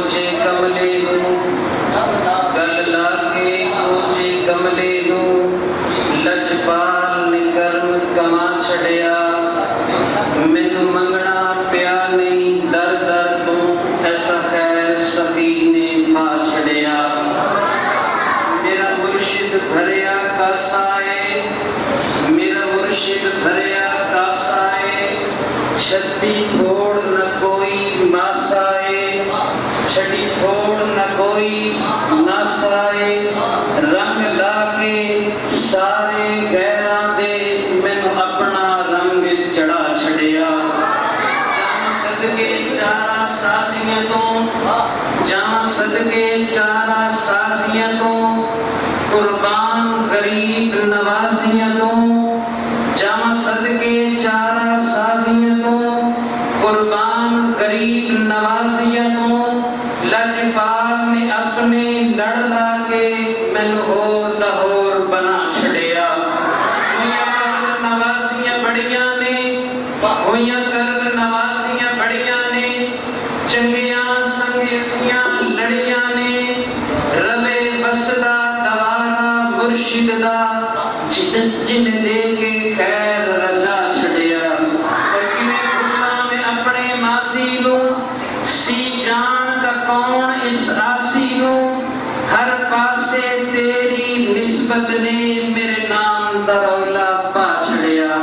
کوچے کملے نوں گل لا کے کوچے کملے نوں لجپال نے کرم کما چھڑیا مینوں منگنا پیا نہیں در در تو ایسا خیر سخی نے پا چھڑیا میرا مرشد بھریا کاسائے میرا مرشد بھریا کاسائے چھٹی تھوڑ نہ کوئی ماسائے چھٹی تھوڑ نہ کوئی ناسائے رنگ لا کے سارے غیراں دے مینوں اپنا رنگ چڑھا چھڑیا جہاں صدقے چارہ سازیاں تو جہاں صدقے چارہ سازیاں تو قربان غریب نوازیاں تو جہاں صدقے چارہ سازیاں تو قربان غریب نوازیاں تو لجپال نے اپنے لڑ لا کے مینوں ہور دا ہور بنا چھڑیا ہویاں کر نوازیاں بڑیاں نے ہویاں کر نوازیاں بڑیاں نے چنگیاں سنگیتیاں لڑیاں نے ربے بسدا دوارا مرشد دا جن دے کے خیر رجا چھڑیا میں اپنے ماضی نوں سی جان دا کون اس آسی نوں ہر پاسے تیری نسبت نے میرے نام دا رولا پا چھڑیا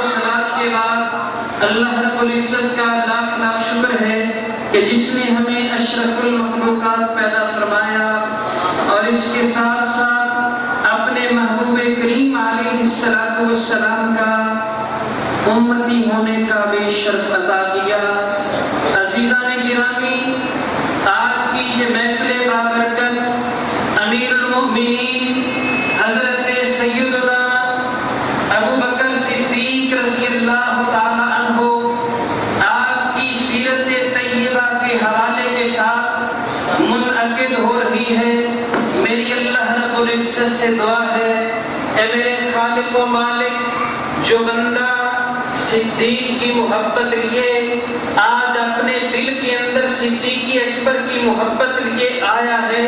صلاۃ کے بعد اللہ رب العزت کا لاکھ لاکھ شکر ہے کہ جس نے ہمیں اشرف المخلوقات پیدا فرمایا اور اس کے ساتھ ساتھ اپنے محبوب کریم علیہ السلام کا امتی ہونے کا بھی شرف عطا کیا عزیزان گرامی آج کی یہ محفل بابرکت امیر المؤمنین حضرت سیدنا ابو بکر صدیق رضی اللہ تعالی عنہ آپ کی سیرت طیبہ کے حوالے کے ساتھ منعقد ہو رہی ہے میری اللہ رب العزت سے دعا ہے اے میرے خالق و مالک جو بندہ صدیق کی محبت لیے آج اپنے دل کے اندر صدیق اکبر کی محبت لیے آیا ہے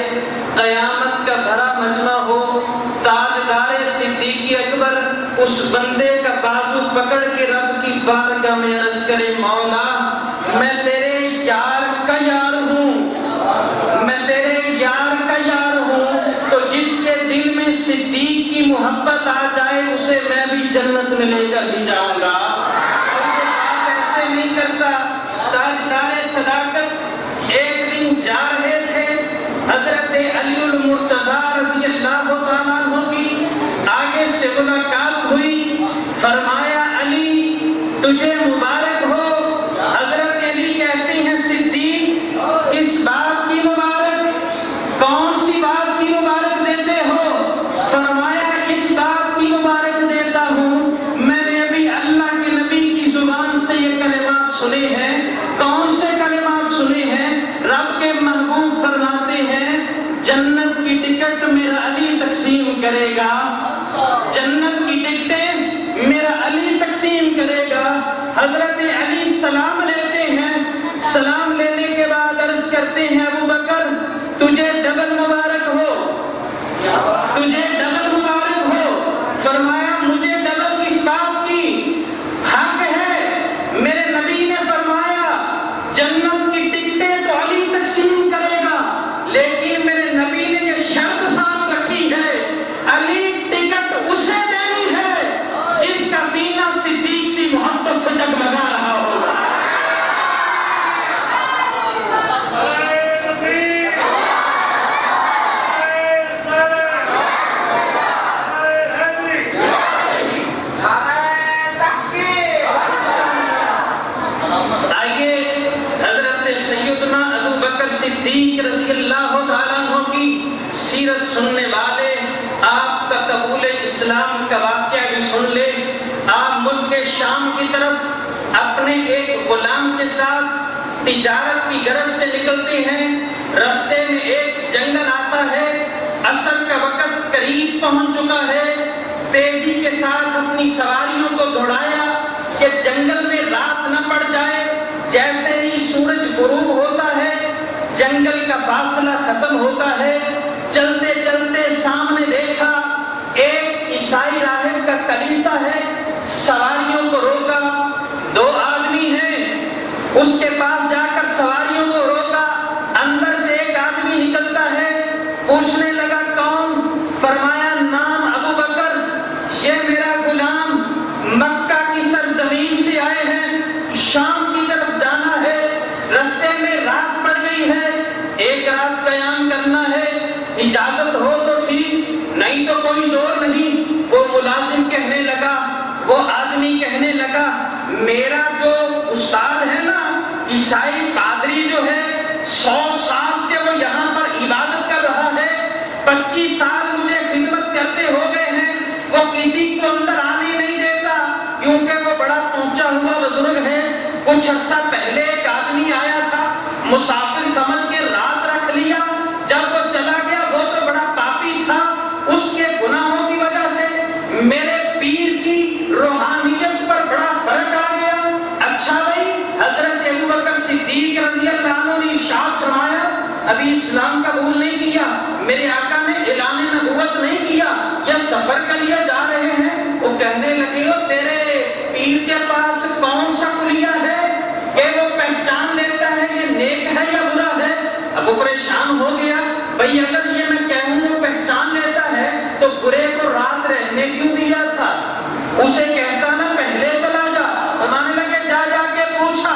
قیامت کا بھرا مجمع ہو تاجدار صدیق اکبر اس بندے کا بازو پکڑ کے رب کی بارگاہ میں عرض کرے مولا میں تیرے یار کا یار ہوں میں تیرے یار کا یار ہوں تو جس کے دل میں صدیق کی محبت آ جائے اسے میں بھی جنت میں لے کر بھی جاؤں گا ایسے نہیں کرتا تاجدار صداقت ایک دن جا رہے تھے حضرت علی المرتضیٰ رضی اللہ تعالیٰ عنہ کی آگے سے ملاقات ہوئی فرمایا علی تجھے مبارک ہو حضرت علی کہتے ہیں صدیق کس بات کی مبارک کون سی بات کی مبارک دیتے ہو فرمایا اس بات کی مبارک دیتا ہوں میں نے ابھی اللہ کے نبی کی زبان سے یہ کلمات سنے ہیں کون سے کلمات سنے ہیں رب کے محبوب فرماتے ہیں جنت کی ٹکٹ میرا علی تقسیم کرے گا جنت کی ٹکٹیں میرا علی تقسیم کرے گا حضرت علی سلام لیتے ہیں سلام لینے کے بعد عرض کرتے ہیں ابو بکر تجھے ڈبل مبارک ہو تجھے ڈبل مبارک ہو فرمایا مجھے ڈبل کس بات کی حق ہے میرے نبی نے فرمایا جنت کی ٹکٹیں تو علی تقسیم کرے گا لیکن میرے نبی نے یہ شرط ساتھ رکھی ہے علی ٹکٹ اسے دینی ہے جس کا سینہ صدیق سی محبت سے جگمگا رہا ہوگا صدیق رضی اللہ تعالیٰ عنہ کی سیرت سننے والے آپ کا قبول اسلام کا واقعہ بھی سن لے آپ ملک شام کی طرف اپنے ایک غلام کے ساتھ تجارت کی غرض سے نکلتے ہیں رستے میں ایک جنگل آتا ہے عصر کا وقت قریب پہنچ چکا ہے تیزی کے ساتھ اپنی سواریوں کو دوڑایا کہ جنگل میں رات نہ پڑ جائے جیسے ہی سورج غروب ہوتا ہے جنگل کا فاصلہ ختم ہوتا ہے، چلتے چلتے سامنے دیکھا ایک عیسائی راہب کا کلیسا ہے، سواریوں کو روکا، 2 آدمی ہیں، اس کے پاس جا کر سواریوں کو روکا، اندر سے ایک آدمی نکلتا ہے، پوچھنے لگا کون؟ فرمایا نام ابو بکر، یہ میرا غلام مکہ کی سرزمین سے آئے ہیں، شام کی طرف جانا ہے، رستے میں رات پڑ گئی ہے، 1 رات قیام کرنا ہے، اجازت ہو تو ٹھیک، نہیں تو کوئی زور نہیں۔ وہ ملازم کہنے لگا، وہ آدمی کہنے لگا میرا جو استاد ہے نا عیسائی پادری جو ہے 100 سال سے وہ یہاں پر عبادت کر رہا ہے، 25 سال مجھے خدمت کرتے ہو گئے ہیں، وہ کسی کو اندر آنے نہیں دیتا کیونکہ وہ بڑا پہنچا ہوا بزرگ ہے۔ کچھ عرصہ پہلے ایک آدمی آیا تھا، مسافر سمجھ کے رات رکھ لیا، جب وہ چلا گیا وہ تو بڑا پاپی تھا، اس کے گناہوں کی وجہ سے میرے پیر کی روحانیت پر بڑا فرق آ گیا۔ اچھا بھائی، حضرت ابوبکر صدیق رضی اللہ عنہ نے ارشاد فرمایا ابھی اسلام قبول نہیں کیا، میرے آقا نے اعلان نبوت نہیں کیا، یا سفر کے لیے جا رہے ہیں؟ وہ کہنے لگے ہو تیرے پیر کے پاس کون سا کلیہ ہے کہ وہ پہچان لیتا ہے یہ نیک ہے یا برا ہے؟ اب وہ پریشان ہو گیا، بھئی اگر یہ میں کہوں وہ پہچان لیتا ہے تو برے کو رات رہنے کیوں دیا تھا؟ اسے کہتا نا پہلے چلا جا، فرمانے لگے جا کے پوچھا۔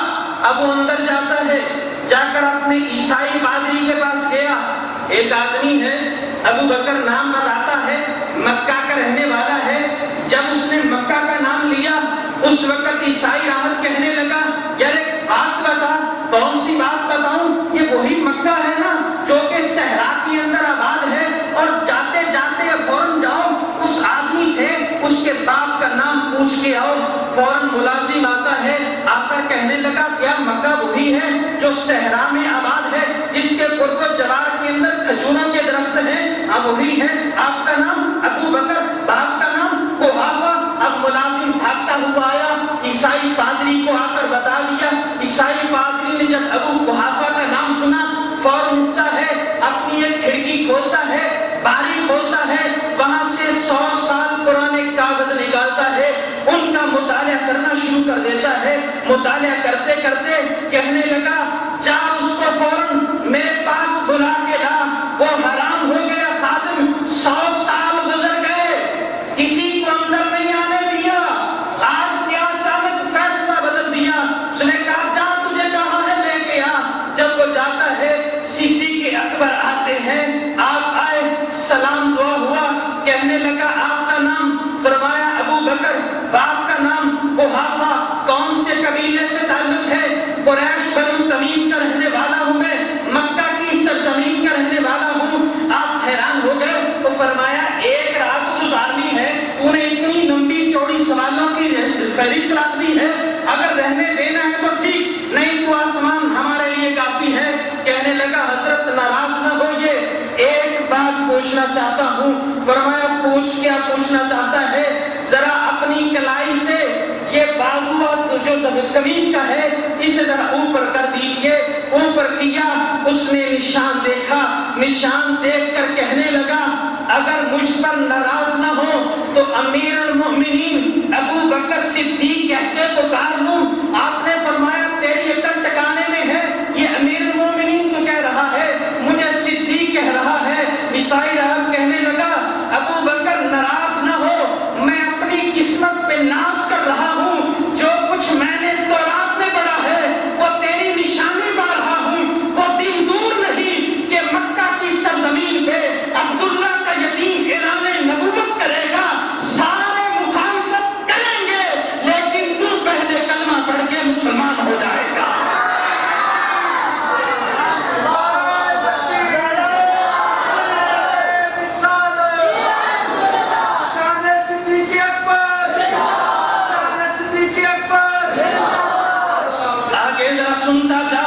اب وہ اندر جاتا ہے، جا کر اپنے عیسائی پادری کے پاس گیا، ایک آدمی ہے ابو بکر نام بتاتا ہے، مکہ کا رہنے والا ہے۔ جب اس نے مکہ کا نام لیا اس وقت عیسائی راہب کہنے لگا یار ایک بات بتا۔ کون سی بات بتاؤں؟ یہ وہی مکہ ہے نا جو کہ صحرا کے اندر آباد ہے، اور جاتے جاتے فوراً جاؤ اس آدمی سے اس کے باپ کا نام پوچھ کے آؤ۔ فوراً ملازم آتا ہے، آ کر کہنے لگا کیا مکہ وہی ہے جو صحرا میں آباد ہے، جس کے قرب و جوار کے اندر کھجوروں کے درخت ہیں؟ اب وہی ہے، آپ کا نام ابو بکر، باپ کا نام قحافہ۔ اب ملازم بھاگتا ہوا آیا، عیسائی پادری کو آ کر بتا دیا۔ عیسائی پادری نے جب ابو قحافہ کا نام سنا فوراً اٹھتا ہے، اپنی ایک کھڑکی کھولتا ہے، باری کھولتا ہے، وہاں سے 100 سال پرانے کاغذ نکالتا ہے، ان کا مطالعہ کرنا شروع کر دیتا ہے۔ مطالعہ کرتے کرتے کہنے لگا جا اس کو فوراً میرے پاس بلا کے لا۔ وہ حیران ہو گیا خادم، 100 سال گزر گئے، کسی کو اندر نہیں آنے دیا، آج کیا اچانک فیصلہ بدل دیا؟ اس نے کہا جا تجھے کہاں ہے لے کے آ۔ جب وہ جاتا ہے صدیق اکبر آتے ہیں، آپ آئے، سلام دعا ہوا، کہنے لگا آپ کا نام؟ فرمایا ابو بکر، باپ کا نام قحافہ، کون سے قبیلے سے تعلق ہے؟ قریش بنو تمیم کا رہنے والا ہوں میں، مکہ کی سرزمین کا رہنے والا ہوں۔ آپ حیران ہو گئے تو فرمایا 1 رات گزارنی ہے، تو نے اتنی لمبی چوڑی سوالوں کی فہرست رکھ دی ہے، اگر رہنے دینا ہے تو ٹھیک، نہیں تو آسمان ہمارے لیے کافی ہے۔ کہنے لگا حضرت ناراض نہ ہوئے، ایک بات پوچھنا چاہتا ہوں۔ فرمایا پوچھ، کیا پوچھنا چاہتا ہے؟ ذرا اپنی کلائی سے یہ بازو جو قمیص کا ہے اسے ذرا اوپر کر دیجئے۔ اوپر کیا، اس نے نشان دیکھا، نشان دیکھ کر کہنے لگا اگر مجھ پر ناراض نہ ہو تو امیر المؤمنین ابو بکر صدیق کہتے پکار لوں۔ آپ نے فرمایا تیری عقل ٹکانے میں ہے، یہ امیر المؤمنین تو کہہ رہا ہے، مجھے صدیق کہہ رہا ہے۔ عیسائی راہب کہنے لگا ابو بکر ناراض نہ ہو، میں اپنی قسمت پہ ناز کر رہا ہوں، جو کچھ میں نے تورات میں پڑھا ہے وہ تیری نشانی پا رہا ہوں۔ وہ دن دور نہیں کہ مکہ کی سرزمین پہ عبداللہ کا یتیم اعلان نبوت کرے گا، سارے مخالفت کریں گے، لیکن تو پہلے کلمہ پڑھ کے مسلمان ہو جائے گا۔ سنتا جا،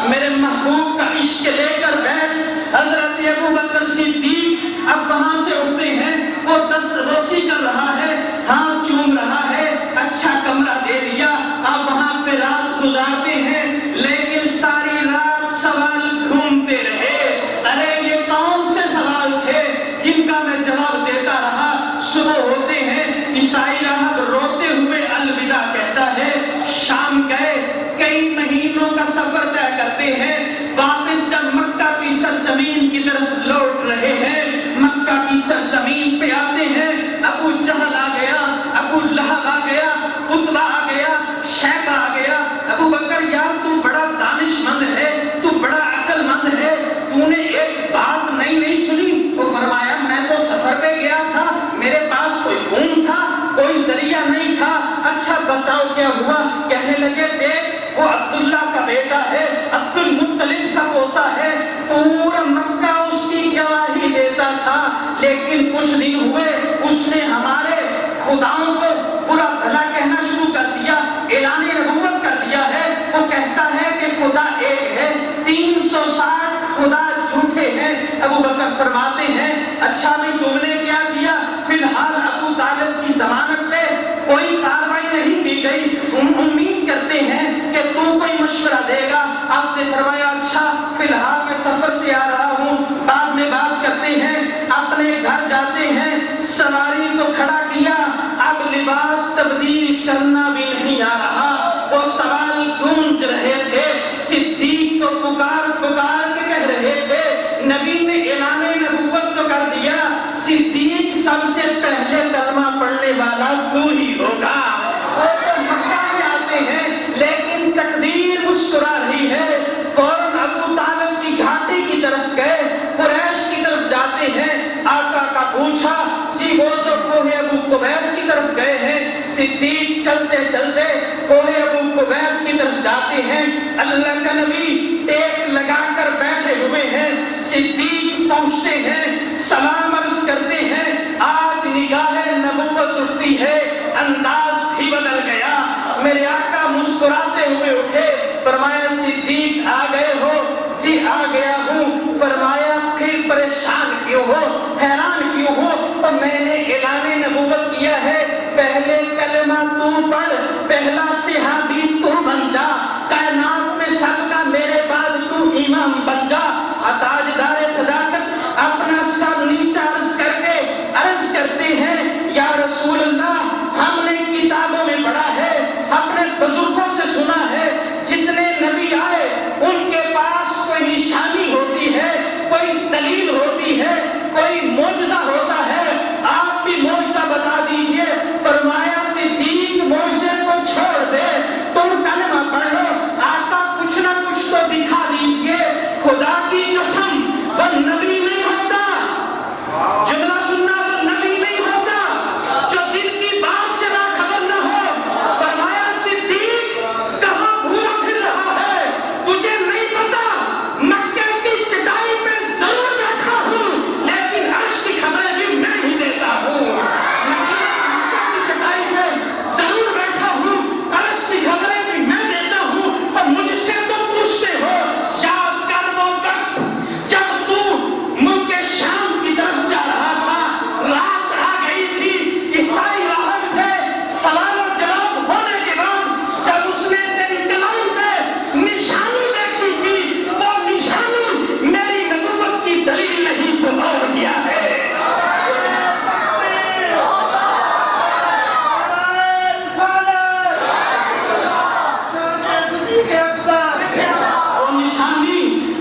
میرے محبوب کا عشق لے کر بیٹھ۔ حضرت ابو بکر صدیق اب وہاں سے اٹھتے ہیں، وہ دست بوسی کر رہا ہے، ہاتھ چوم رہا ہے، اچھا کمرہ دے دیا، اب وہاں پہ رات گزارتے ہیں، لیکن ساری رات سوال گھومتے لیکن کچھ دن ہوئے اس نے ہمارے خداؤں کو برا بھلا کہنا شروع کر دیا، اعلان نبوت کر دیا ہے۔ وہ کہتا ہے کہ خدا ایک ہے، 360 خدا جھوٹے ہیں۔ ابو بکر فرماتے ہیں اچھا بھی تم نے کیا کیا؟ فی الحال ابو طالب کی ضمانت پہ کوئی کارروائی نہیں کی گئی، ہم امید کرتے ہیں کہ تم کوئی مشورہ دے گا۔ آپ نے فرمایا اچھا فی الحال میں سفر سے آ رہا ہوں، بعد میں بات کرتے ہیں۔ اپنے گھر جاتے ہیں، سواری کو کھڑا کیا، اب لباس تبدیل کرنا بھی نہیں آ رہا۔ وہ سوال گونج رہے تھے، صدیق کو پکار پکار کے کہہ رہے تھے، نبی نے اعلان نبوت تو کر دیا، صدیق سب سے پہلے کلمہ پڑھنے والا تو ہی ہوگا۔ وہ تو مکہ میں آتے ہیں لیکن تقدیر مسکرا رہی ہے۔ فوراً ابو طالب کی گھاٹی کی طرف گئے، قریش کی طرف جاتے ہیں۔ آقا کا پوچھا جی وہ تو کوہ ابو قبیس کی طرف گئے ہیں۔ صدیق چلتے چلتے کوہ ابو قبیس کی طرف جاتے ہیں، اللہ کا نبی ٹیک لگا کر بیٹھے ہوئے ہیں۔ صدیق پہنچتے ہیں، سلام عرض کرتے ہیں، آج نگاہ نبوت اٹھتی ہے، انداز ہی بدل گیا۔ میرے آقا مسکراتے ہوئے اٹھے، فرمایا صدیق آ گئے ہو؟ جی آ گیا ہوں۔ فرمایا پھر پریشان کیوں ہو، حیران کیوں ہو؟ تو میں نے اعلان نبوت کیا ہے، پہلے کلمہ تو پڑھ، پہلا صحابی تو بن جا، کائنات میں سب کا میرے بعد تو امام بن جا۔ تاجدار صداقت اپنا سر نیچا عرض کر کے عرض کرتے ہیں یا رسول اللہ، ہم نے کتابوں میں پڑھا ہے، اپنے بزرگوں سے سنا ہے، جتنے نبی آئے ان کے پاس کوئی نشانی ہوتی ہے، کوئی دلیل ہوتی ہے، کوئی معجزہ ہوتا ہے، آپ بھی معجزہ بتا دیجئے۔ فرمایا صدیق معجزے کو چھوڑ دے، تم کلمہ پڑھ لو، آقا کچھ نہ کچھ تو دکھا دیجئے۔ خدا کی قسم وہ نبی نہیں ہوتا، جملہ سننا، وہ نبی نہیں ہوتا جو دل کی بات سے باخبر نہ ہو۔ فرمایا صدیق کہاں بھولا پھر رہا ہے، تجھے نہیں پتا مکے کی چٹائی پہ ضرور بیٹھا ہوں لیکن عرش کی خبریں بھی میں ہی دیتا ہوں۔ مکے کی چٹائی پہ ضرور بیٹھا ہوں، عرش کی خبریں بھی میں دیتا ہوں، اور مجھ سے تو پوچھتے ہو یاد کر وہ وقت جب تو ملک شام کی طرف جا رہا تھا، رات آ گئی تھی، عیسائی راہب سے سوال و جواب ہونے کے بعد جب اس نے تیری کلائی پہ نشانی دیکھی تھی، وہ نشانی میری نبوت کی دلیل نہیں تو اور کیا ہے۔ وہ نشانی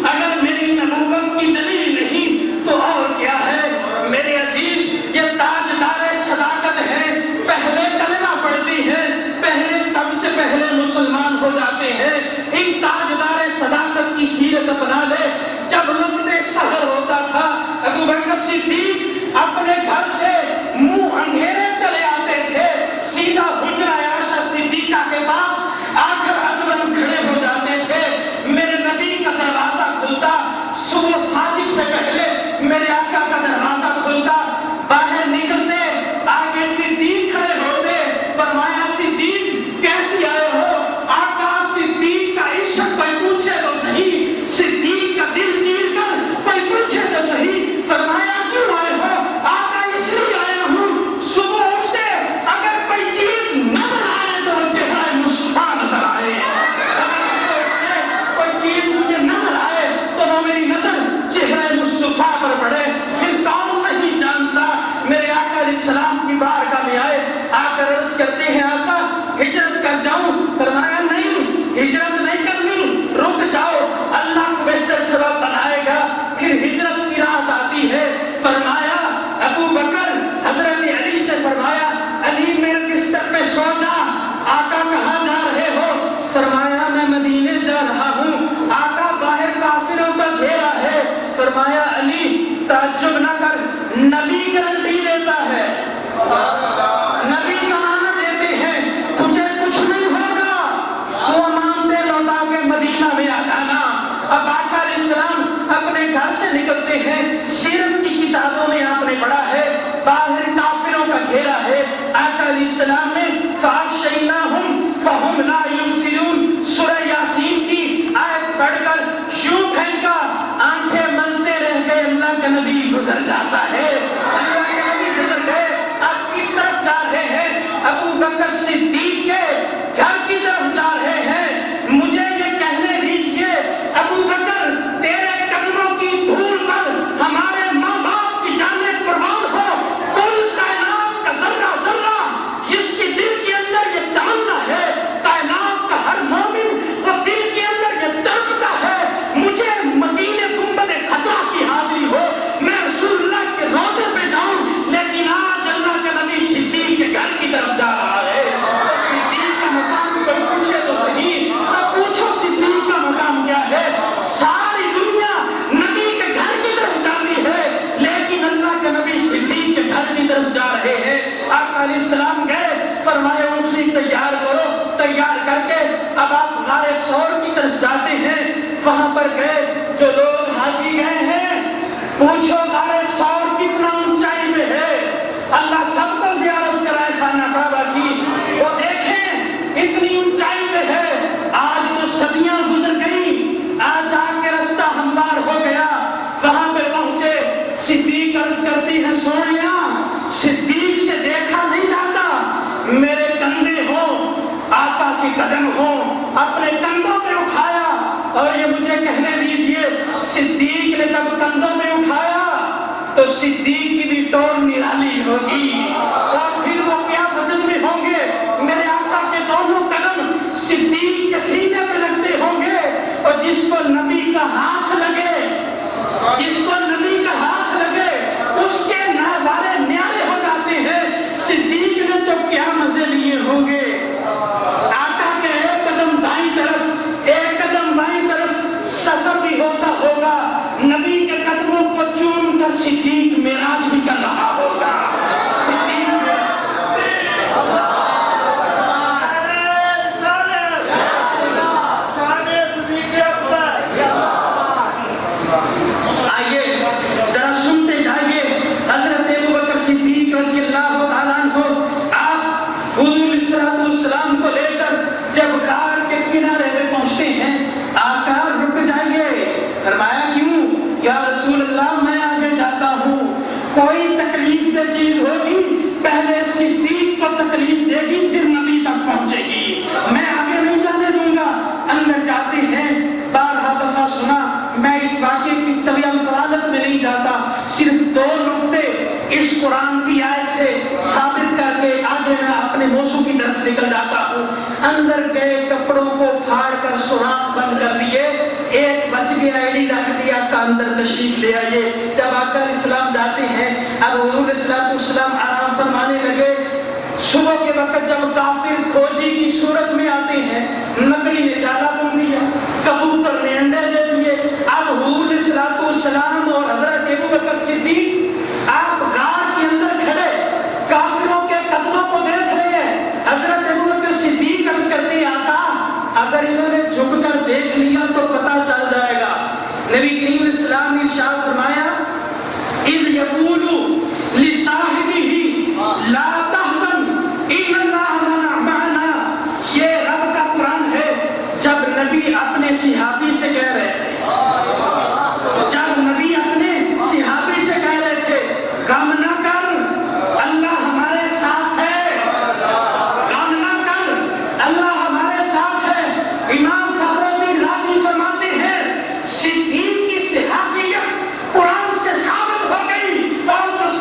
اگر میری نبوت کی دلیل نہیں تو اور کیا ہے۔ میرے عزیز یہ تاجدار صداقت ہے، پہلے کلمہ پڑھتی ہے، پہلے سب سے پہلے مسلمان ہو جاتے ہیں۔ ان تاجدار صداقت کی سیرت اپنا لے۔ جب وقت سحر ہوتا تھا، ابو بکر صدیق اپنے گھر سے منہ اندھیرے چلے آتے تھے، سیدھا حجرہ عائشہ صدیقہ کے پاس آ کر ادب کھڑے ہو جاتے تھے۔ میرے نبی کا دروازہ کھلتا، صبح صادق سے پہلے میرے آقا کا دروازہ کھلتا، باہر نکلتے آگے صدیق کھڑے ہوتے، فرمایا صدیق کیسی آئے ہو؟ آقا صدیق کا عشق کوئی پوچھے تو صحیح، صدیق کا دل چیر کر کوئی پوچھے تو صحیح۔ فرمایا کیوں آئے ہو؟ آقا اس لیے آیا ہوں، صبح اٹھتے اگر کوئی چیز نظر آئے تو وہ چہرہ مصطفیٰ نظر آئے، کوئی چیز مجھے نظر آئے تو وہ میری نظر چہرہ مصطفیٰ پر پڑے۔ پھر کون نہیں جانتا میرے آقا علیہ السلام کی بارگاہ میں آئے، آ کر عرض کرتے ہیں آقا ہجرت کر جاؤں؟ فرمایا نہیں، ہجرت نہیں کرنی، رک جاؤ، اللہ کو بہتر سبب بنائے گا۔ پھر ہجرت کی رات آتی ہے۔ فرمایا ابو بکر حضرت علی سے فرمایا علی میرے بستر پہ سو جا۔ آقا کہاں جا رہے ہو؟ فرمایا میں مدینے جا رہا ہوں، آقا باہر کافروں کا گھیرا ہے۔ فرمایا علی تعجب نہ کر، نبی گارنٹی دیتا ہے، نبی ضمانت دیتے ہیں تجھے کچھ نہیں ہوگا، وہ امانتیں لوٹا کے مدینہ میں آ جانا۔ اب آقا علیہ السلام اپنے گھر سے نکلتے ہیں، سیرت کی کتابوں میں آپ نے پڑھا ہے باہر کافروں کا گھیرا ہے، آقا علیہ السلام نے فَأَغْشَيْنَاهُمْ فَهُمْ لَا يُبْصِرُونَ سورہ یاسین کی آیت پڑھ کر یوں پھینکا، آنکھیں ملتے رہ گئے، اللہ کا نبی گزر جاتا ہے، اللہ کے نبی گزر گئے۔ آپ کس طرف جا رہے ہیں؟ ابو بکر صدیق کے گھر کی طرف جا رہے ہیں۔ مجھے یہ کہنے دیجئے ابو بکر تیرے قدموں کی دھول پر ہمارے ماں باپ کی جانیں قربان ہو، کل کائنات کا ذرہ ذرہ جس کی دل کے اندر یہ تمنا ہے، کائنات کا ہر مومن وہ دل کے اندر یہ تڑپتا ہے مجھے مدینے گنبد خضرا کی حاضری ہو، میں رسول اللہ کے روضے پہ جاؤں، لیکن آج اللہ کے نبی صدیق کے گھر کی طرف جا رہا ہے۔ صدیق کا مقام کوئی پوچھے تو صحیح، نہ پوچھو صدیق کا مقام کیا ہے، ساری دنیا نبی کے گھر کی طرف جاتی ہے، لیکن اللہ کے نبی صدیق کے گھر کی طرف جا رہے ہیں۔ آقا علیہ السلام گئے، فرمایا اونٹنی تیار کرو، تیار کر کے اب آپ غار ثور کی طرف جاتے ہیں۔ وہاں پر گئے، جو لوگ حاجی گئے ہیں پوچھو غار ثور کتنا اونچائی میں ہے، اللہ سب کو زیارت کرائے خانہ کعبہ کی، وہ دیکھیں اتنی اونچائی پہ ہے۔ آج تو صدیاں گزر گئیں، آج آ کے رستہ ہموار ہو گیا، وہاں پہ پہنچے، صدیق عرض کرتی ہے سونیا صدیق سے دیکھا نہیں جاتا، میرے کندھے ہوں، آقا کے قدم ہوں، اپنے کندھوں پہ اٹھایا، اور یہ مجھے کہنے دیجئے صدیق نے جب کندھوں میں اٹھایا تو صدیق کی بھی ٹول نرالی ہوگی، اور پھر وہ کیا وزن میں ہوں گے، میرے آقا کے دونوں قدم صدیق کے سینے پہ لگتے ہوں گے، اور جس کو نبی کا ہاتھ لگے، جس کو نبی کا ہاتھ لگے اس کے نوالے نیارے ہو جاتے ہیں۔ صدیق نے تو کیا مزے لیے ہوں گے، آقا کے ایک قدم دائیں طرف ایک قدم بائیں طرف سفر بھی ہوتا ہوگا، نبی کے قدموں کو چوم کر صدیق معراج بھی کر رہا ہوگا۔ آئیے ذرا سنتے جائیے، حضرت ابو بکر صدیق رضی اللہ تعالیٰ عنہ آپ حضور صلی اللہ علیہ وسلم کو لے کر جب غار کے کنارے پہ پہنچتے ہیں، آقا رک جائیے، فرمایا کیوں؟ یا رسول اللہ میں آگے جاتا ہوں، کوئی تکلیف دہ چیز ہوگی پہلے صدیق کو تکلیف دے گی پھر نبی تک پہنچے گی، میں آگے نہیں جانے دوں گا۔ اندر جاتے ہیں، بارہا دفعہ سنا، میں اس واقعے کی طوالت میں نہیں جاتا، صرف دو نقطے اس قرآن کی آیت سے ثابت کر کے آگے میں اپنے موضوع کی طرف نکل جاتا ہوں۔ اندر گئے، کپڑوں کو پھاڑ کر سوراخ بند کر دیے، ایک بچ گیا، ایڈی رکھ دیا، کا اندر تشریف لے آئیے۔ جب آقا علیہ السلام جاتے ہیں، اب حضور صلی اللہ علیہ وسلم آرام فرمانے لگے۔ صبح کے وقت جب کافر کھوجی کی صورت میں آتے ہیں، مکڑی نے جالا بن دیا، کبوتر نے انڈے دے دیے، اب حضور صلی اللہ علیہ وسلم اور حضرت ابو بکر صدیق آپ غار کے اندر کھڑے کافروں کے قدموں کو دیکھ رہے ہیں۔ حضرت ابو بکر صدیق عرض کرتے ہیں آقا اگر انہوں نے جھک کر دیکھ لیا تو پتہ چل جائے گا۔ نبی کریم علیہ السلام نے ارشاد فرمایا اذ یقول لصاحبہ لا تحزن ان اللہ معنا، یہ رب کا قرآن ہے۔ جب نبی اپنے صحابی سے کہہ رہے تھے، جب نبی اپنے صحابی سے کہہ رہے تھے غم نہ کر اللہ ہمارے ساتھ ہے، غم نہ کر اللہ ہمارے ساتھ ہے، امام فخرالدین رازی فرماتے ہیں صدیق کی صحابیت قرآن سے ثابت ہو گئی، اور جو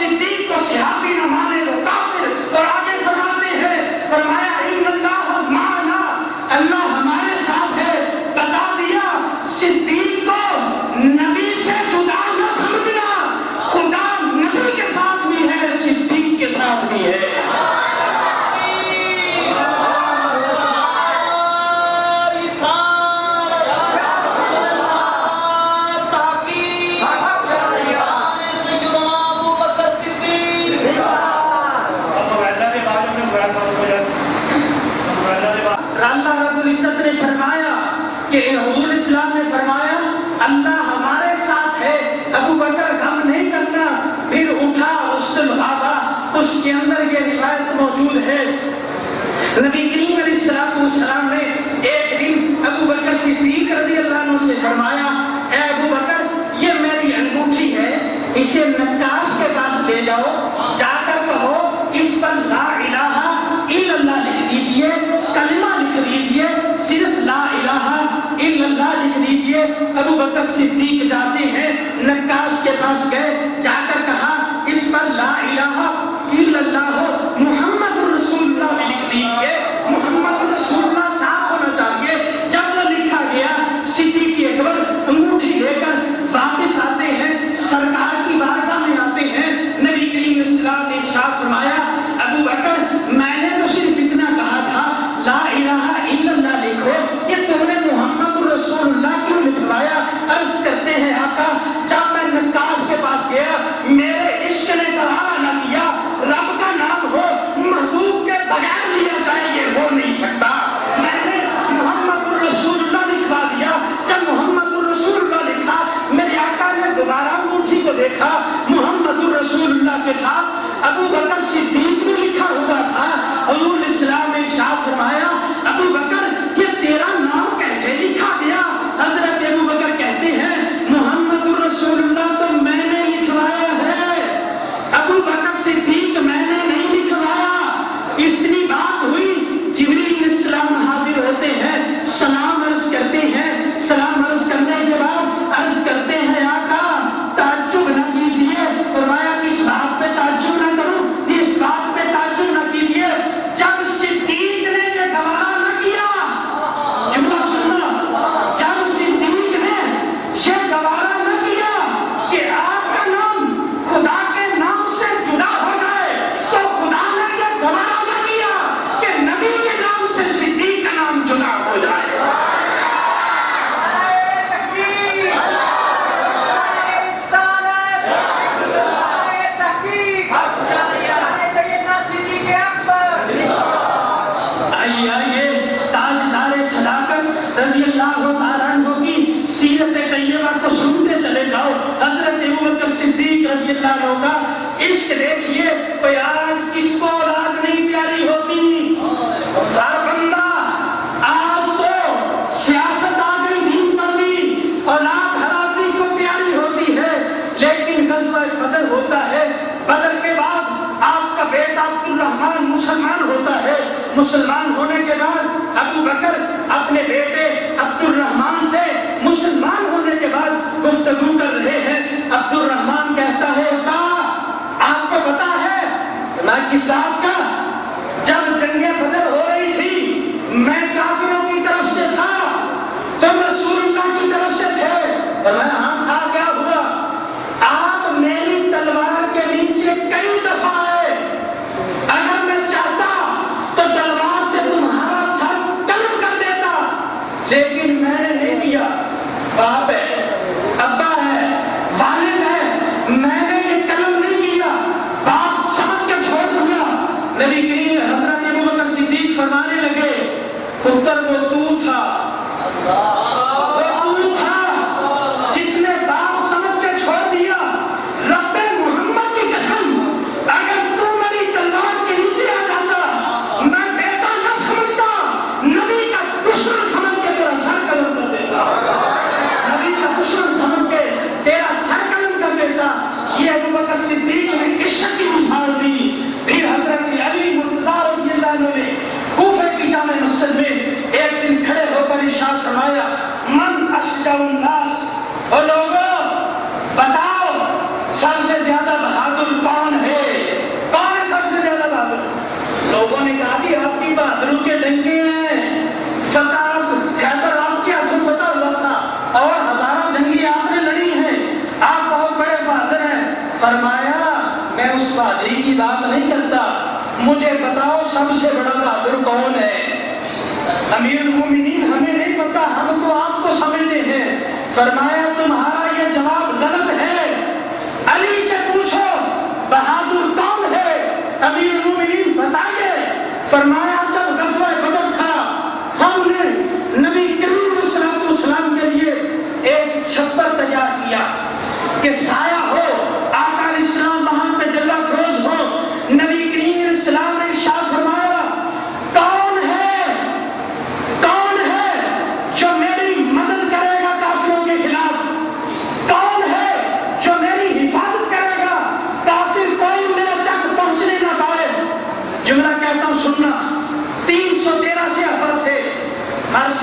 اس کے اندر یہ روایت موجود ہے، نبی کریم علیہ السلام نے ایک دن ابو بکر صدیق رضی اللہ عنہ سے فرمایا، اے ابو بکر یہ میری انگوٹھی ہے، اسے نقاش کے پاس لے جاؤ، جا کر کہو اس پر لا الہ الا اللہ لکھ دیجئے، کلمہ لکھ دیجئے، صرف لا الہ الا اللہ لکھ دیجئے۔ ابو بکر صدیق جاتے ہیں، نقاش کے پاس گئے، جا کر کہا اس پر لا الہ الا اللہ محمد رسول اللہ بھی لکھ دیجئے، محمد رسول اللہ صاف ہونا چاہیے۔ جب وہ لکھا گیا، صدیق اکبر انگوٹھی لے کر واپس آتے ہیں، سرکار کی بارگاہ میں آتے ہیں، نبی کریم اسلام نے ارشاد فرمایا، ابو بکر میں نے تو صرف اتنا کہا تھا لا الہ الا اللہ لکھو، یہ تم نے محمد رسول اللہ کیوں لکھوایا؟ عرض کرتے ہیں آقا جب میں نقاش کے پاس گیا، میرے عشق نے گوارا نہ کیا، رب کا نام ہو محبوب کے بغیر لیا جائے یہ ہو نہیں سکتا، میں نے محمد رسول اللہ لکھوا دیا۔ جب محمد رسول اللہ لکھا، میرے آقا نے دوبارہ انگوٹھی کو دیکھا، محمد رسول اللہ کے ساتھ ابو بکر صدیق بھی لکھا ہوا تھا۔ حضور اسلام نے ارشاد فرمایا، ابو بکر یہ تیرا نام کیسے لکھا گیا؟ حضرت ابو بکر کہتے ہیں محمد رسول اللہ تو میں نے لکھوایا ہے، ابو بکر صدیق میں نے نہیں لکھوایا۔ اتنی بات ہوئی، جبریل علیہ السلام حاضر ہوتے ہیں، سلام عرض کرتے ہیں، سلام عرض کرنے کے بعد عرض کرتے ہیں آقا تعجب نہ کیجئے۔ فرمایا کس بات پہ تعجب نہ کروں؟ اس بات پہ تعجب نہ کیجئے جب صدیق نے یہ گوارا نہ کیا، جملہ سننا، جب صدیق نے یہ گوارا نہ کیا کہ آپ کا نام خدا کے نام سے جدا ہو جائے، تو خدا نے یہ گوارا نہ کیا کہ نبی کے نام سے صدیق کا نام جدا ہو جائے۔ رضی اللہ تعالیٰ عنہ کی سیرت طیبہ کو سنتے چلے جاؤ، حضرت ابو بکر صدیق رضی اللہ عنہ کا عشق دیکھیے، کوئی آج کس کو اولاد نہیں پیاری ہوتی؟ ہر بندہ آج تو سیاست آ گئی، دین پر بھی اولاد ہر آدمی کو پیاری ہوتی ہے، لیکن غزوہ بدر ہوتا ہے، بدر کے بعد آپ کا بیٹا عبد الرحمن مسلمان ہوتا ہے، مسلمان ہونے کے بعد ابو بکر اپنے بیٹے عبد الرحمن سے مسلمان ہونے کے بعد گفتگو کر رہے ہیں۔ عبد الرحمن کہتا ہے آپ کو پتا ہے میں کس بات کا؟ جب جنگ بدر ہو رہی تھی میں کافروں کی طرف سے تھا، تم رسول اللہ کی طرف سے تھے، اور میں ہاں تھا، کیا ہوا؟ آپ میری تلوار کے نیچے کئی دفعہ آئے، اگر میں چاہتا تو تلوار سے تمہارا سر قلم کر دیتا، لیکن میں نے نہیں کیا۔ باپ ہے، ابا ہے، والد ہے، میں نے یہ قلم نہیں کیا، بات سمجھ کے چھوڑ دیا۔ نبی کریم حضرت ابو بکر صدیق فرمانے لگے، پتر وہ تو تھا، وہ تو تھا جس نے بات سمجھ کے چھوڑ دیا، رب محمد کی قسم اگر تو میری تلوار کے نیچے آ جاتا میں بیٹا نہ سمجھتا، نبی کا دشمن سمجھ کے تیرا سر قلم کر دیتا، نبی کا دشمن سمجھ کے تیرا سر قلم کر دیتا۔ یہ ابو بکر صدیق نے عشق کی مثال دی۔ پھر حضرت علی مرتضیٰ رضی اللہ عنہ نے کوفہ کی جامع مسجد میں ایک دن کھڑے ہو کر ارشاد فرمایا، من اشجع الناس، او لوگوں بتاؤ سب سے زیادہ بہادر کون ہے؟ کون ہے سب سے زیادہ بہادر؟ لوگوں نے کہا جی آپ کی بہادروں کے ڈنکے ہیں، فتح خیبر آپ کی ہاتھوں فتح ہوا تھا اور ہزاروں جنگی آپ نے لڑی ہیں، آپ بہت بڑے بہادر ہیں۔ فرمایا میں اس بہادری کی بات نہیں کرتا، مجھے بتاؤ سب سے بڑا بہادر کون ہے؟ امیر المومنین ہمیں نہیں پتا، ہم تو آپ کو سمجھتے ہیں۔ فرمایا تمہارا یہ جواب غلط ہے، علی سے پوچھو بہادر کون ہے؟ امیر المومنین بتائیے۔ فرمایا جب غزوہ بدر تھا ہم نے نبی کریم صلی اللہ علیہ وسلم کے لیے ایک چھپر تیار کیا کہ سایہ ہو، آقا علیہ السلام وہاں پہ جلوہ فروز ہو، نبی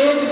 1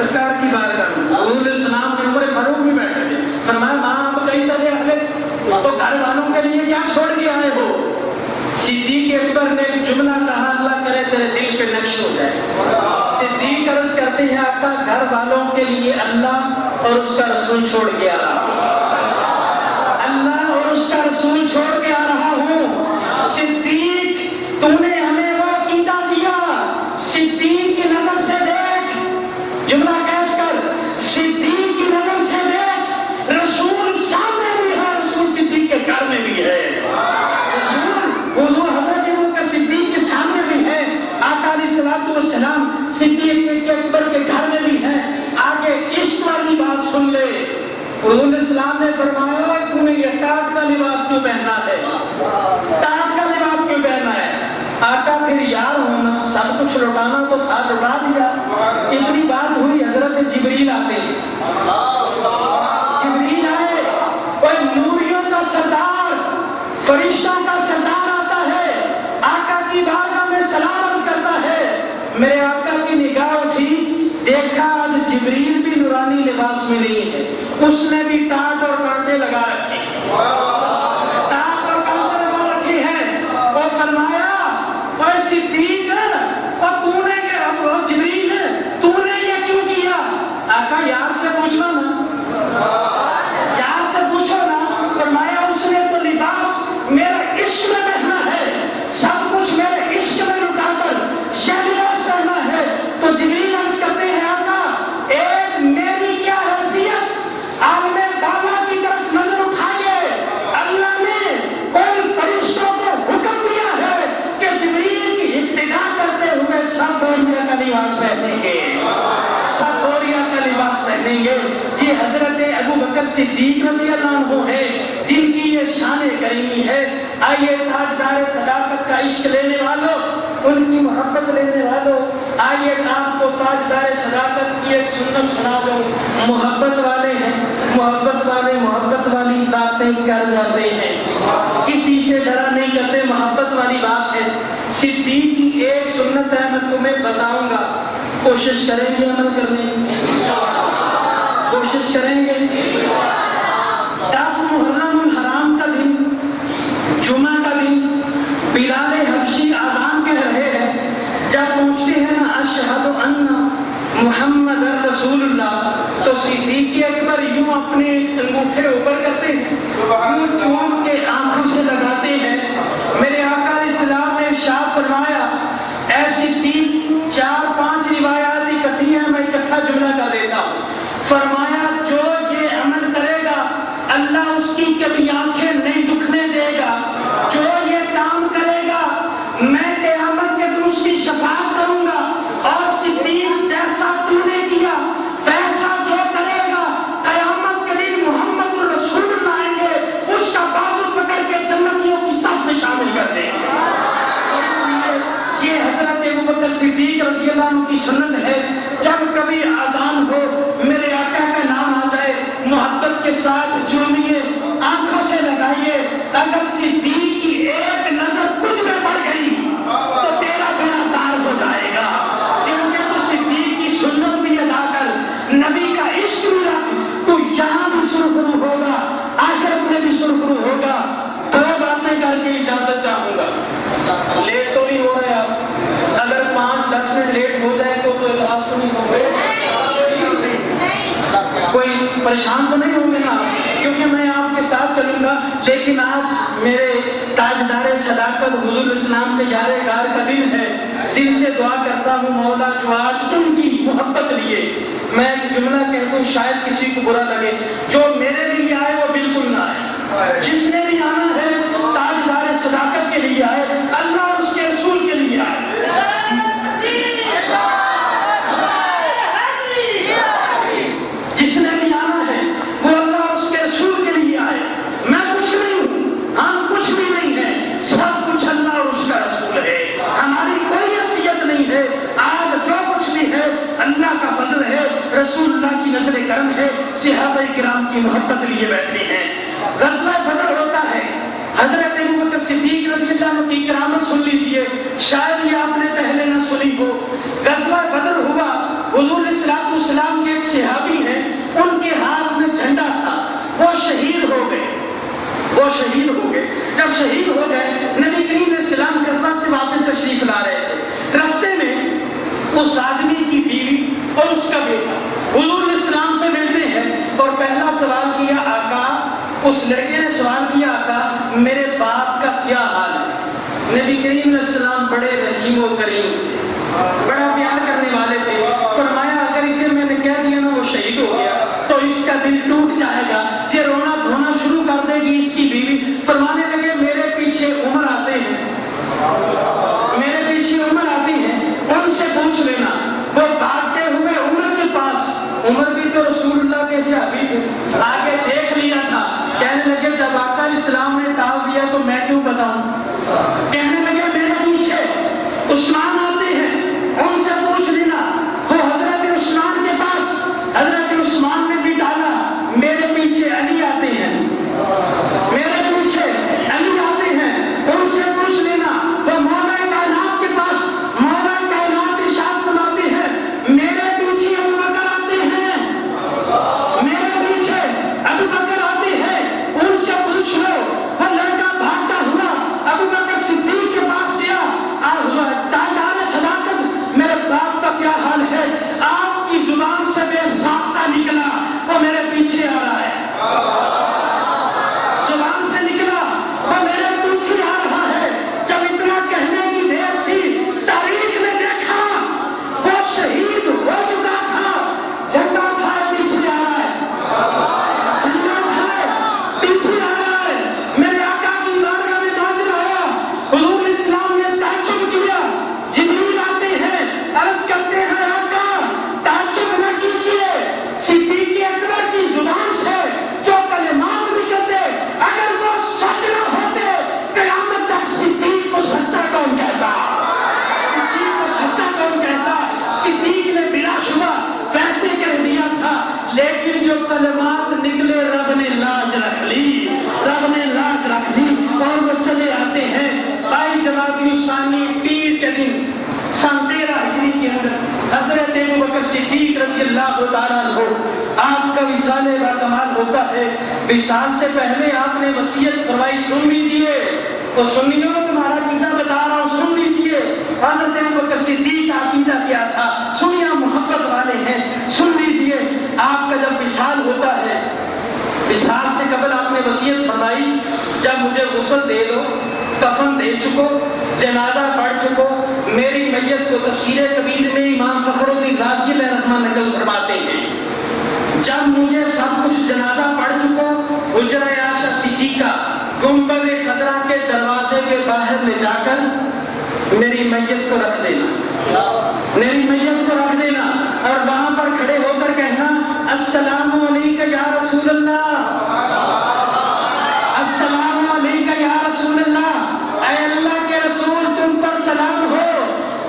سرکار کی بارگاہ میں حضور علیہ السلام کے عمر فاروق بھی بیٹھے تھے. فرمایا ماں آپ کہیں تھے تو گھر والوں کے لیے کیا چھوڑ کے آئے ہو؟ صدیق اکبر نے ایک جملہ کہا اللہ کرے تیرے دل پہ نقش ہو جائے. صدیق عرض کرتے ہیں آقا گھر والوں کے لیے اللہ اور اس کا رسول چھوڑ کے آ رہا، اللہ اور اس کا رسول چھوڑ کے آ رہا ہوں. صدیق تو نے ہمیں وہ عقیدہ دیا، صدیق کی نظر سے دیکھ، جملہ کیچ کر، صدیق کی نظر سے دیکھ، رسول سامنے بھی ہے، رسول صدیق کے گھر میں بھی ہے، رسول حضور حضرت ابوبکر صدیق کے سامنے بھی ہے، آقا علیہ الصلوۃ والسلام صدیق اکبر کے گھر میں بھی ہے. آگے عشق والی بات سن لے. حضور علیہ السلام نے فرمایا تو نے یہ ٹاٹ کا لباس کیوں پہننا ہے؟ ٹاٹ کا لباس کیوں پہننا ہے؟ آقا پھر یار ہونا، سب کچھ لوٹانا تو تھا، لوٹا دیا. اتنی بات ہوئی حضرت جبریل آتے، جبریل آئے، کوئی نوریوں کا سردار، فرشتوں کا سردار آتا ہے، آقا کی بارگاہ میں سلام عرض کرتا ہے. میرے آقا کی نگاہ اٹھی، دیکھا آج جبریل بھی نورانی لباس میں نہیں ہے، اس نے بھی ٹاٹ اور کانٹے لگا رکھے، ٹاٹ اور کانٹے لگا رکھے ہیں. اور فرمایا اے صدیق اور تو نے جبریل تو نے یہ کیوں کیا؟ آقا یار سے پوچھو نا، یار سے پوچھو نا. فرمایا اس نے تو لباس میرا عشق میں پہنا ہے، سب کچھ میرے عشق میں لٹا کر یہ لباس پہنا ہے. تو جبریل عرض کرتے ہیں آقا ایک میری کیا حیثیت، عالم دعویٰ کی طرف نظر اٹھائیے، اللہ نے کوئی فرشتوں کو حکم دیا ہے کہ جبریل کی ابتدا کرتے ہوئے سب بوریا کا لباس پہنیں گے، سب بوریا کا لباس پہنیں گے. یہ حضرت ابوبکر صدیق رضی اللہ عنہ ہے جن کی یہ شان کریمی ہے. آئیے تاجدار صداقت کا عشق لینے والوں، ان کی محبت لینے والوں، آئیے آپ کو تاجدار صداقت کی ایک سنت سنا دوں. محبت والے ہیں، محبت والے محبت والی باتیں کر جاتے ہیں، کسی سے ڈرا نہیں کرتے، محبت والی بات ہے. صدیق کی ایک سنت ہے، میں تمہیں بتاؤں گا، کوشش کریں گے عمل کرنے کی، کوشش کریں گے. 10 محرم الحرام کا دن، جمعہ کا دن، بلال حبشی آذان کہہ رہے ہیں. جب پوچھتے ہیں نا اشہد ان محمد رسول اللہ، تو صدیق اکبر یوں اپنے انگوٹھے اوپر کرتے ہیں، یوں چوم کے آنکھوں سے لگاتے ہیں. میرے آقا علیہ السلام نے ارشاد فرمایا، اے صدیق 4-5 روایات اکٹھی ہیں، میں اکٹھا جملہ کر دیتا ہوں. فرمایا جو یہ عمل کرے گا اللہ اس کی کبھی آنکھیں نہیں دکھنے دے گا، جو یہ کام کرے گا میں قیامت کے دن اس کی شفاعت کروں گا. اور صدیق جیسا تو نے کیا ویسا جو کرے گا قیامت کے دن محمد الرسول اللہ آئیں گے، اس کا بازو پکڑ کے جنتیوں کی صف میں شامل کر دیں گے. یہ حضرت ابوبکر صدیق رضی اللہ عنہ کی سنت ہے. جب کبھی اذان ہو میرے آقا کا نام آ جائے، محبت کے ساتھ جھومیے، آنکھوں سے لگائیے. اگر صدیق کی ایک نظر کچھ میں پڑ گئی تو تیرا بیڑا پار ہو جائے گا، کیونکہ تو صدیق کی سنت بھی ادا کر، نبی کا عشق بھی رکھ، تو یہاں بھی سرخرو ہوگا، آخرت میں بھی سرخرو ہوگا. 2 باتیں کر کے اجازت چاہوں گا. لیٹ تو نہیں ہو رہے آپ؟ اگر 5-10 منٹ لیٹ ہو جائے تو اعتراض تو نہیں ہوگا؟ کوئی پریشان تو نہیں ہوں گے نا؟ کیونکہ میں آپ کے ساتھ چلوں گا. لیکن آج میرے تاجدار صداقت حضور اسلام کے یار غار کا دن ہے. دل سے دعا کرتا ہوں مولا جو آج ان کی محبت لیے میں ایک جملہ کہہ دوں، شاید کسی کو برا لگے، جو میرے لیے آئے وہ بالکل نہ آئے. جس نے بھی آنا ہے تاجدار صداقت کے لیے آئے، اللہ اور اس کے رسول کے لیے آئے. جس نے بھی آنا ہے وہ اللہ اور اس کے رسول کے لیے آئے. میں کچھ نہیں ہوں، ہم کچھ بھی نہیں ہیں، سب کچھ اللہ اور اس کا رسول ہے. ہماری کوئی حیثیت نہیں ہے. آج جو کچھ بھی ہے اللہ کا فضل ہے، رسول اللہ کی نظر کرم ہے، صحابہ کرام کی محبت لیے بیٹھے ہیں. غزوہ بدر ہوتا ہے، حضرت ابوبکر صدیق رضی اللہ عنہ کی کرامت سن لیجیے، شاید یہ آپ نے پہلے نہ سنی ہو. غزوہ بدر ہوا، حضور صلی اللہ علیہ وسلم السلام کے ایک صحابی ہیں، ان کے ہاتھ میں جھنڈا تھا، وہ شہید ہو گئے، وہ شہید ہو گئے۔ جب شہید ہو گئے، نبی کریم علیہ السلام غزوہ سے واپس تشریف لا رہے تھے، رستے میں اس آدمی کی بیوی اور اس کا بیٹا حضور علیہ السلام سے ملتے ہیں اور پہلا سوال کیا، آقا، اس لڑکے نے سوال کیا، آقا میرے باپ کا کیا حال ہے؟ نبی کریم علیہ السلام بڑے رحیم و کریم تھے، بڑا پیار کرنے والے تھے، فرمایا اگر اسے میں نے کہہ دیا نا وہ شہید ہو گیا تو اس کا دل ٹوٹ جائے گا، یہ رونا دھونا شروع کر دے گی اس کی بیوی۔ فرمانے لگے میرے پیچھے عمر آتے ہیں، میرے پیچھے عمر آتی ہیں، ان سے پوچھ لینا، وہ بھاگتے ہوئے عمر کے پاس، عمر بھی تو رسول اللہ کے صحابی تھے، آگے دیکھ لیا تھا، کہنے لگے جب آقا اسلام نے ٹال دیا تو میں کیوں بتاؤں؟ کہنے لگے میرے پیچھے عثمان آتے ہیں، ان سے پوچھ لینا، وہ حضرت عثمان کے پاس، حضرت عثمان نے بھی ڈالا، میرے پیچھے علی آتے ہیں، میرے پیچھے علی آتے ہیں، ان سے پوچھ لینا، وہ مولا کائنات کے پاس، مولا کائنات ارشاد فرماتے ہیں، میرے پیچھے ابو بکر آتے ہیں، میرے پیچھے ابو بکر آتے ہیں، ان سے پوچھ لو، وہ لڑکا بھاگتا ہوا ابو بکر صدیق کے پاس گیا، تاجدار صداقت میرے باپ کا کیا حال ہے؟ آپ کی زبان سے بے ضابطہ نکلا، وہ میرے پیچھے آ رہا ہے، زبان سے نکلا وہ میرے پیچھے آ رہا ہے۔ جب اتنا کہنے کی دیر تھی، تاریخ نے دیکھا وہ شہید ہو چکا تھا، جھنڈا اٹھائے پیچھے آ رہا ہے، جھنڈا اٹھائے پیچھے آ رہا ہے، میرے آقا کی بارگاہ میں نازل ہوا، حضور اسلام نے تعجب کیا، جبریل آتے ہیں، عرض کرتے ہیں آقا تعجب نہ کیجیے، صدیق اکبر کی زبان سے جو کلمات نکلتے اگر وہ سچ نہ ہوتے، قیامت تک صدیق کو سچا کون کہتا؟ صدیق کو سچا کون کہتا؟ صدیق نے بلا شبہ ویسے کہہ دیا تھا، لیکن جو کلمات نکلے رب نے لاج رکھ لی، رب نے لاج رکھ لی، اور وہ چلے آتے ہیں 22 جمادی الثانی پیر کے دن سن 13 ہجری کے اندر حضرت ابو بکر صدیق رضی اللہ تعالیٰ عنہ آپ کا وصال با کمال ہوتا ہے۔ وصال سے پہلے آپ نے وصیت فرمائی، سن لیجیے، تو سنیو تمہارا عقیدہ بتا رہا ہوں، سن لیجیے حضرت ابو بکر صدیق کا عقیدہ کیا تھا، سنیا محبت والے ہیں، سن لیجیے۔ آپ کا جب وصال ہوتا ہے، وصال سے قبل آپ نے وصیت فرمائی، جب مجھے غسل دے دو، کفن دے چکو، جنازہ پڑھ چکو، میری میت کو تفسیر کبیر میں امام فخر الدین رازی علیہ رحمہ نقل فرماتے ہیں، جب مجھے سب کچھ جنازہ پڑھ چکو، حجرہ عائشہ صدیقہ گنبد خضرا کے دروازے کے باہر لے جا کر میری میت کو رکھ دینا، میری میت کو رکھ دینا، اور وہاں پر کھڑے ہو کر کہنا السلام علیکہ یا رسول اللہ، السلام علیکہ یا رسول اللہ، اے اللہ کے رسول تم پر سلام ہو۔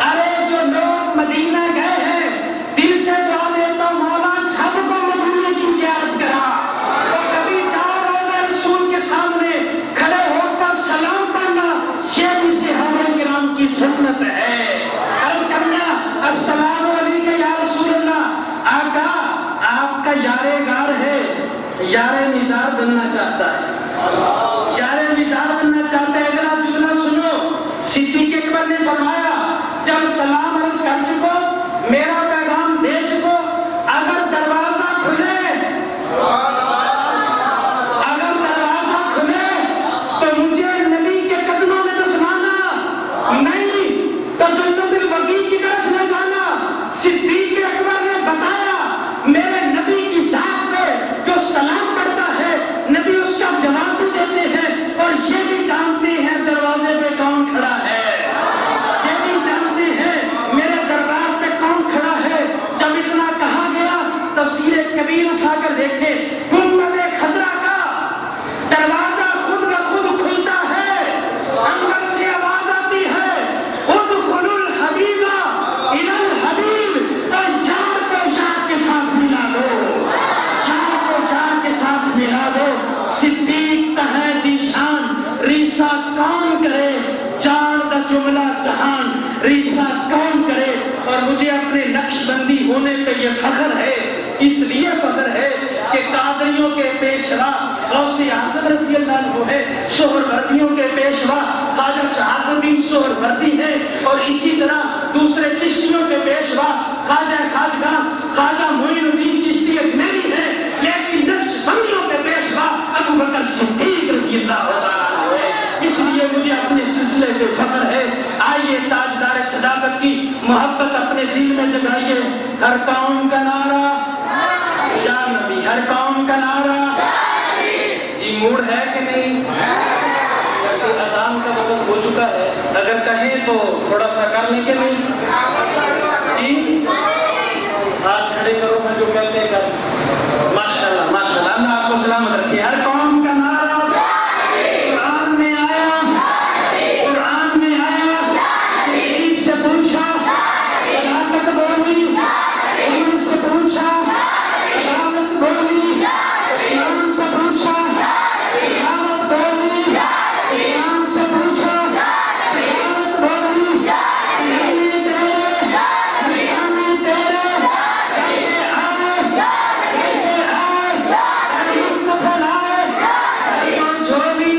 ارے جو لوگ مدینہ گئے ہیں، دل سے دعا دیتا ہوں مولا سب کو مدینے کی زیارت کرا، تو کبھی جاؤ روضہ رسول کے سامنے کھڑے ہو کر سلام پڑھنا، یہ بھی صحابہ کرام کی سنت ہے، عرض کرنا السلام علیکہ یا رسول اللہ۔ آقا آپ کا یار غار ہے، یار نثار بننا چاہتا ہے، یار نثار بننا چاہتا ہے، اگر آپ جملہ سنو، صدیق اکبر نے فرمایا جب سلام عرض کر چکو، میرا پیغام دے چکو، اگر دروازہ کھلے، اگر دروازہ کھلے تو مجھے نبی کے قدموں میں دفنانا، نہیں تو جنت البقیع کی طرف لے جانا۔ صدیق اکبر نے بتایا میرے نبی کی ذات پہ جو سلام کرتا ہے، نبی اس کا جواب بھی دیتے ہیں، اور یہ بھی جانتے ہیں دروازے پہ کون کھڑا ہے، یہ بھی جانتے ہیں میرے دربار پہ کون کھڑا ہے۔ جب اتنا کہا گیا، تفسیر کبیر اٹھا کر دیکھے، گنبد خضرا کا دروازہ خود بخود کھلتا ہے، اندر سے آواز آتی ہے ادخلوا الحبیب الی الحبیب، اور یار کو یار کے ساتھ ملا دو، یار کو یار کے ساتھ ملا دو۔ صدیق تہے دی شان ریسا کون کرے، جان دا جملہ جہان ریسا کون کرے، اور مجھے اپنے نقش بندی ہونے پہ یہ فخر ہے، اس لیے فخر ہے کہ قادریوں کے پیشوا غوث اعظم رضی اللہ عنہ ہے، سہروردیوں کے پیشوا خواجہ شہاب الدین سہروردی ہے، اور اسی طرح دوسرے چشتیوں کے پیشوا خواجہ معین الدین چشتی اجمیری ہے، لیکن نقش بندیوں کے پیشوا ابو بکر صدیق رضی اللہ عنہ ہے۔ اس لیے مجھے اپنے سلسلے پہ فخر ہے۔ آئیے تاجدار صداقت کی محبت اپنے دل میں جگائیے۔ ہر قوم کا نعرہ یا نبی، ہر قوم کا نعرہ جی، موڈ ہے کہ نہیں؟ ویسے اذان کا وقت ہو چکا ہے، اگر کہیں تو تھوڑا سا کر لیں کہ نہیں جی؟ ہاتھ کھڑے کرو، میں جو کہتے ہیں کر۔ ماشاءاللہ ماشاءاللہ، اللہ آپ کو سلامت رکھے۔ ہر قوم کا نعرہ قرآن میں آیا، قرآن میں آیا، عید سے پوچھا صداقت بولی، عید سے پوچھا صداقت بولی، اسلام سے پوچھا صداقت بولی، اسلام سے پوچھا صداقت بولی، اسلامی تیرے، اسلامی تیرے، یہ آئے، یہ آئے، ملک پھیلائے، یہ جھولی،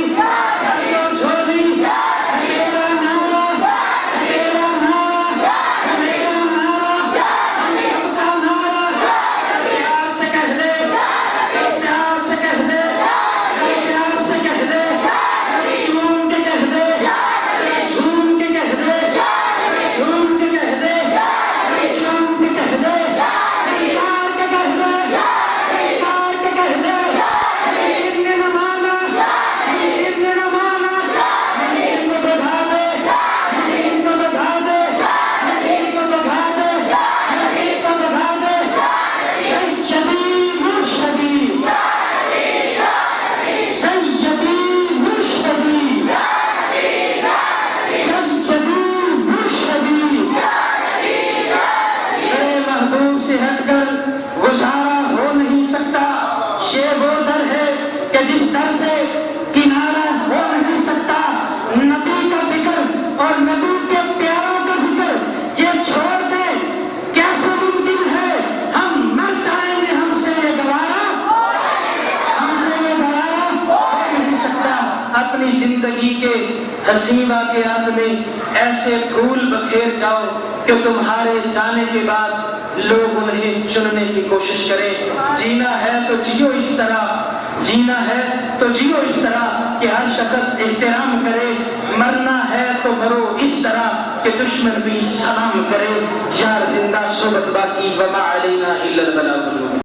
یہ جھولی، میرا نعرہ، میرا نعرہ، میرا نعرہ، ہم سب کا نعرہ، پیار سے کہہ دے، پیار سے کہہ دے، پیار سے کہہ دے، جھوم کے کہہ دے، جھوم کے کہہ دے، جھوم کے کہہ دے، جھوم کے کہہ دے، پیار کے کہہ دے، پیار کے کہہ دے، ابن نہ مانا، ابن نہ مانا، ان کو بڑھا دے، ان کو بڑھا دے، ان کو بڑھا دے، ان کو بڑھا دے، سیدی مرشدی، سیدی مرشدی، سیدی مرشدی، میرے محبوب سے ہٹ کر گزارا ہو نہیں سکتا۔ یہ وہ در ہے کہ جس در سے کنارہ ہو نہیں سکتا۔ نبی کا ذکر اور نبی کے پیاروں کا ذکر یہ چھوڑ دے، کیسے ممکن ہے؟ ہم مر جائیں گے، ہم سے یہ گوارا، ہم سے یہ گوارا ہو نہیں سکتا۔ اپنی زندگی کے حسین واقعات میں ایسے پھول بکھیر جاؤ کہ تمہارے جانے کے بعد لوگ انہیں چننے کی کوشش کریں۔ جینا ہے تو جیو اس طرح، جینا ہے تو جیو اس طرح کہ ہر شخص احترام کرے، مرنا ہے تو مرو اس طرح کہ دشمن بھی سلام کرے۔ یار زندہ صحبت باقی، وما علینا الا البلاغ المبین۔